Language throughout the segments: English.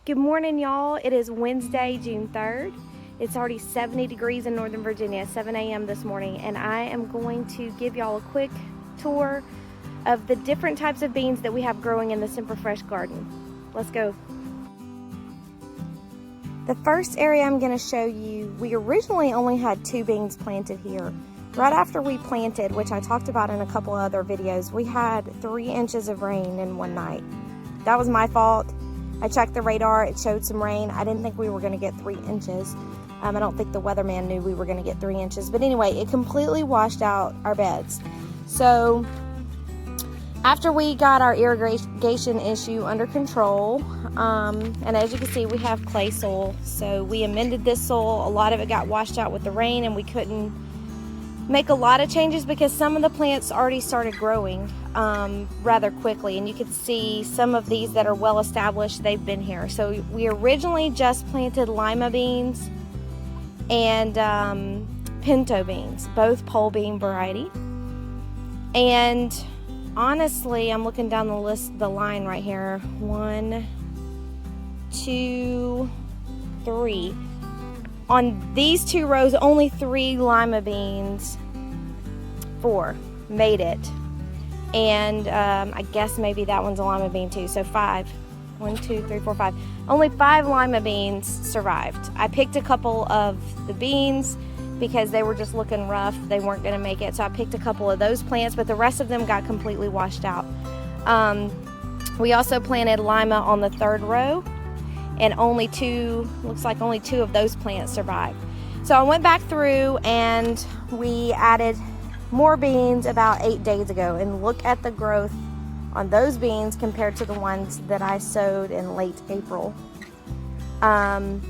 Good morning, y'all. It is Wednesday, June 3rd. It's already 70 degrees in Northern Virginia, 7 a.m. this morning, and I am going to give y'all a quick tour of the different types of beans that we have growing in the Semper Fresh garden. Let's go. The first area I'm going to show you, we originally only had 2 beans planted here. Right after we planted, which I talked about in a couple other videos, we had 3 inches of rain in one night. That was my fault. I checked the radar, it showed some rain. I didn't think we were gonna get 3 inches. I don't think the weatherman knew we were gonna get 3 inches. But anyway, it completely washed out our beds. So after we got our irrigation issue under control, and as you can see, we have clay soil. So we amended this soil. A lot of it got washed out with the rain, and we couldn't make a lot of changes because some of the plants already started growing rather quickly, and you can see some of these that are well established, they've been here. So we originally just planted lima beans and pinto beans, both pole bean variety. And honestly, I'm looking down the line right here. 1, 2, 3. On these 2 rows, only 3 lima beans, 4 made it. And I guess maybe that one's a lima bean too, so 5. 1, 2, 3, 4, 5. Only 5 lima beans survived. I picked a couple of the beans because they were just looking rough. They weren't gonna make it, so I picked a couple of those plants, but the rest of them got completely washed out. We also planted lima on the 3rd row, and looks like only 2 of those plants survived. So I went back through and we added more beans about 8 days ago, and look at the growth on those beans compared to the ones that I sowed in late April. On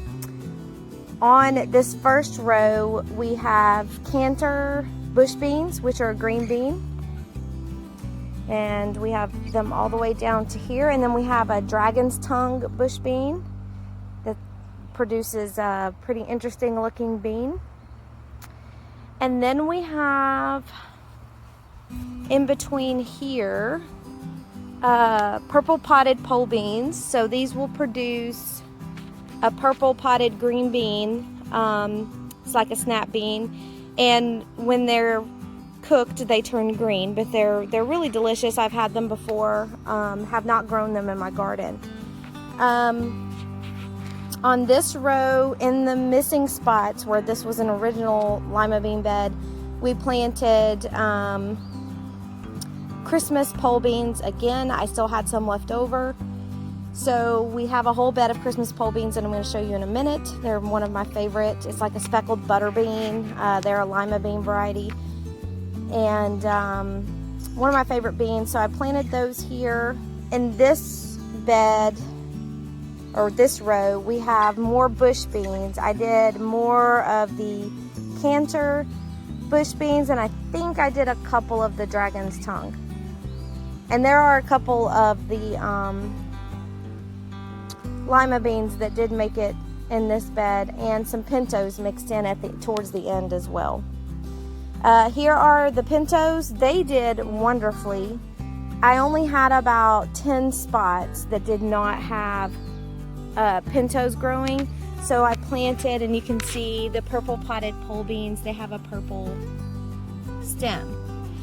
this first row, we have Cantor bush beans, which are a green bean. And we have them all the way down to here. And then we have a dragon's tongue bush bean that produces a pretty interesting looking bean. And then we have in between here purple potted pole beans. So these will produce a purple potted green bean. It's like a snap bean, and when they're cooked they turn green, but they're really delicious. I've had them before, have not grown them in my garden. On this row, in the missing spots where this was an original lima bean bed, we planted Christmas pole beans. Again, I still had some left over. So we have a whole bed of Christmas pole beans that I'm going to show you in a minute. They're one of my favorite. It's like a speckled butter bean. They're a lima bean variety. And one of my favorite beans. So I planted those here. In this bed, or this row, we have more bush beans. I did more of the Cantor bush beans, and I think I did a couple of the dragon's tongue. And there are a couple of the lima beans that did make it in this bed, and some pintos mixed in towards the end as well. Here are the pintos. They did wonderfully. I only had about 10 spots that did not have pintos growing, so I planted, and you can see the purple potted pole beans, they have a purple stem.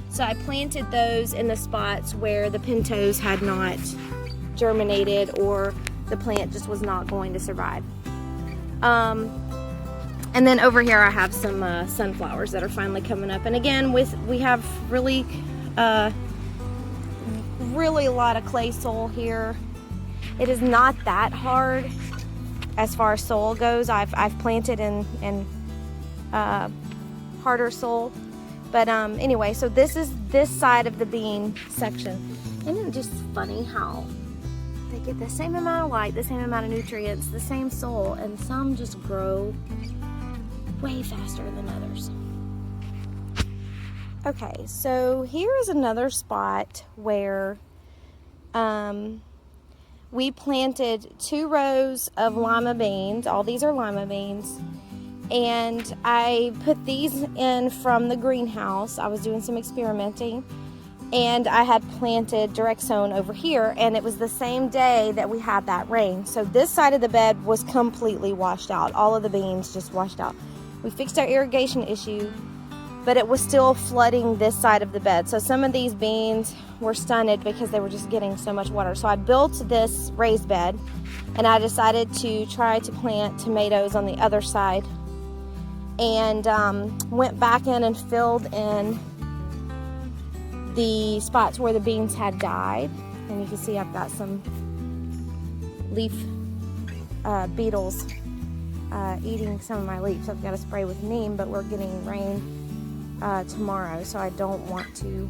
So I planted those in the spots where the pintos had not germinated, or the plant just was not going to survive. And then over here I have some sunflowers that are finally coming up, and again we have really a lot of clay soil here. It is not that hard as far as soil goes. I've planted in harder soil, but anyway, so this is this side of the bean section. Isn't it just funny how they get the same amount of light, the same amount of nutrients, the same soil, and some just grow way faster than others. Okay, so here is another spot where we planted 2 rows of lima beans. All these are lima beans. And I put these in from the greenhouse. I was doing some experimenting. And I had planted direct sown over here, and it was the same day that we had that rain. So this side of the bed was completely washed out. All of the beans just washed out. We fixed our irrigation issue, but it was still flooding this side of the bed. So some of these beans were stunted because they were just getting so much water. So I built this raised bed, and I decided to try to plant tomatoes on the other side, and went back in and filled in the spots where the beans had died. And you can see I've got some leaf beetles eating some of my leaves. I've got to spray with neem, but we're getting rain tomorrow, so I don't want to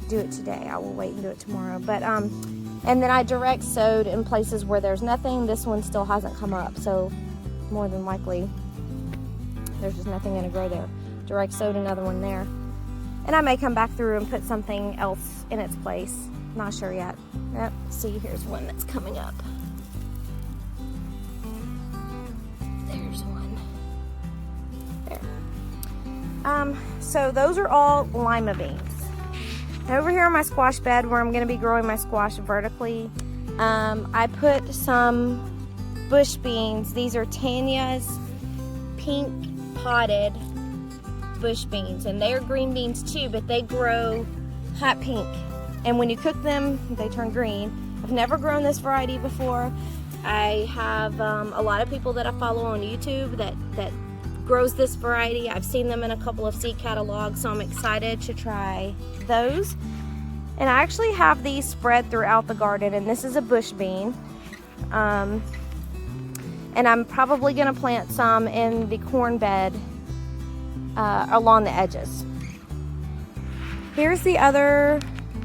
do it today. I will wait and do it tomorrow. But and then I direct sowed in places where there's nothing. This one still hasn't come up, so more than likely there's just nothing going to grow there. Direct sowed another one there. And I may come back through and put something else in its place. Not sure yet. Yep, see, here's one that's coming up. There's one. There. So those are all lima beans. Now over here on my squash bed where I'm going to be growing my squash vertically, I put some bush beans. These are Tanya's pink potted bush beans, and they're green beans too, but they grow hot pink, and when you cook them they turn green. I've never grown this variety before. I have a lot of people that I follow on YouTube that grows this variety. I've seen them in a couple of seed catalogs, so I'm excited to try those. And I actually have these spread throughout the garden, and this is a bush bean, and I'm probably going to plant some in the corn bed along the edges. Here's the other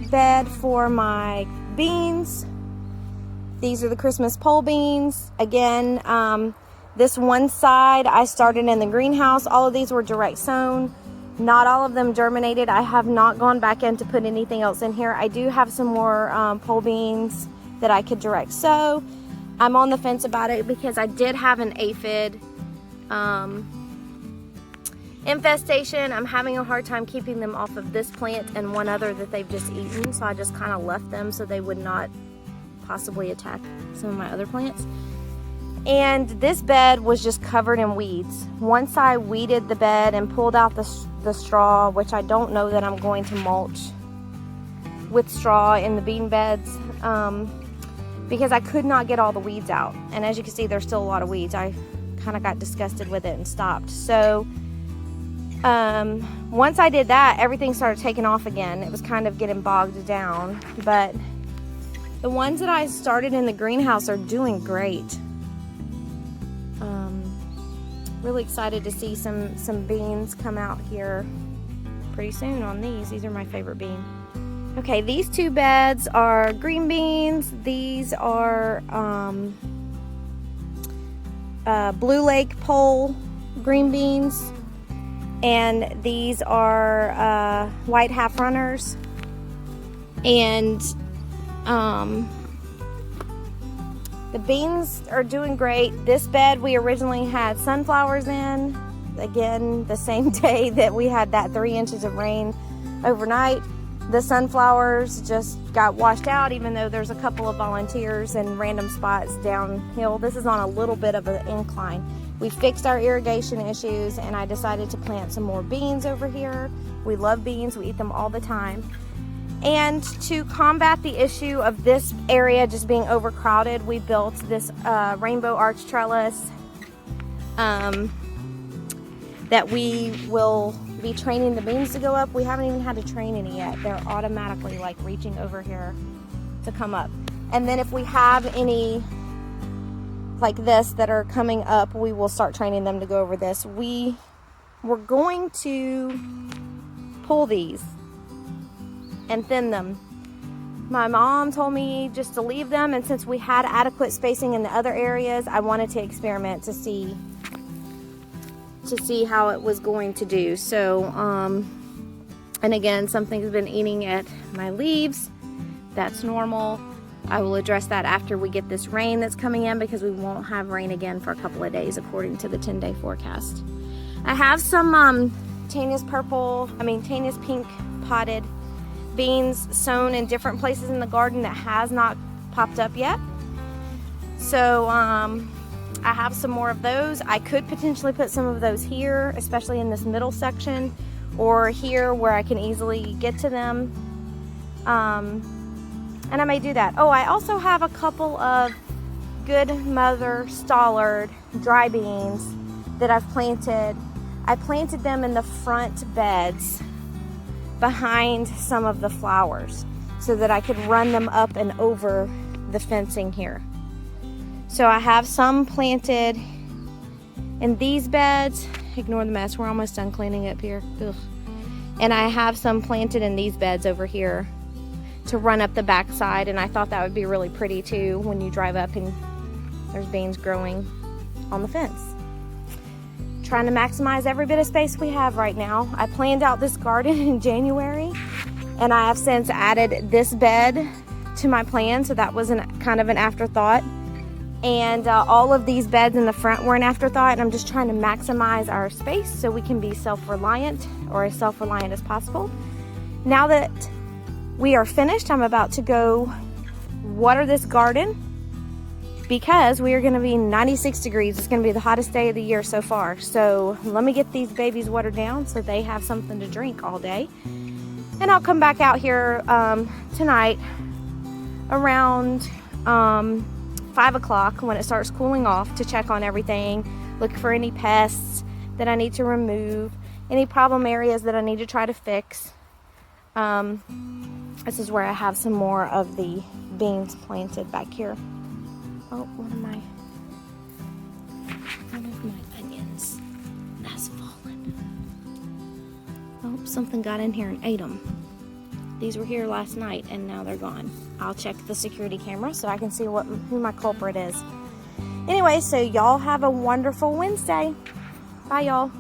bed for my beans. These are the Christmas pole beans. Again, this one side I started in the greenhouse. All of these were direct sown. Not all of them germinated. I have not gone back in to put anything else in here. I do have some more pole beans that I could direct sow. I'm on the fence about it because I did have an aphid infestation. I'm having a hard time keeping them off of this plant and one other that they've just eaten, so I just kind of left them so they would not possibly attack some of my other plants. And this bed was just covered in weeds. Once I weeded the bed and pulled out the straw, which I don't know that I'm going to mulch with straw in the bean beds, because I could not get all the weeds out. And as you can see, there's still a lot of weeds. I kind of got disgusted with it and stopped. So once I did that, everything started taking off again. It was kind of getting bogged down, but the ones that I started in the greenhouse are doing great. Really excited to see some beans come out here pretty soon on these. These are my favorite bean. Okay, these two beds are green beans. These are Blue Lake pole green beans, and these are white half runners. And the beans are doing great. This bed we originally had sunflowers in. Again, the same day that we had that 3 inches of rain overnight. The sunflowers just got washed out, even though there's a couple of volunteers in random spots downhill. This is on a little bit of an incline. We fixed our irrigation issues, and I decided to plant some more beans over here. We love beans, we eat them all the time. And to combat the issue of this area just being overcrowded, we built this rainbow arch trellis that we will be training the beans to go up. We haven't even had to train any yet. They're automatically like reaching over here to come up. And then if we have any like this that are coming up, we will start training them to go over this. We're going to pull these and thin them. My mom told me just to leave them, and since we had adequate spacing in the other areas, I wanted to experiment to see how it was going to do. So and again, something's been eating at my leaves. That's normal. I will address that after we get this rain that's coming in, because we won't have rain again for a couple of days according to the 10-day forecast. I have some Tanya's pink potted beans sown in different places in the garden that has not popped up yet. So I have some more of those. I could potentially put some of those here, especially in this middle section, or here where I can easily get to them. And I may do that. Oh, I also have a couple of Good Mother Stallard dry beans that I've planted. I planted them in the front beds behind some of the flowers so that I could run them up and over the fencing here. So I have some planted in these beds. Ignore the mess, we're almost done cleaning up here. Ugh. And I have some planted in these beds over here to run up the back side, and I thought that would be really pretty too when you drive up and there's beans growing on the fence. Trying to maximize every bit of space we have right now. I planned out this garden in January, and I have since added this bed to my plan, so that was kind of an afterthought. And all of these beds in the front were an afterthought, and I'm just trying to maximize our space so we can be self-reliant, or as self-reliant as possible. Now that we are finished, I'm about to go water this garden because we are going to be 96 degrees. It's going to be the hottest day of the year so far. So let me get these babies watered down so they have something to drink all day. And I'll come back out here tonight around 5 o'clock when it starts cooling off to check on everything, look for any pests that I need to remove, any problem areas that I need to try to fix. This is where I have some more of the beans planted back here. Oh, one of my onions has fallen. Oh, something got in here and ate them. These were here last night and now they're gone. I'll check the security camera so I can see who my culprit is. Anyway, so y'all have a wonderful Wednesday. Bye, y'all.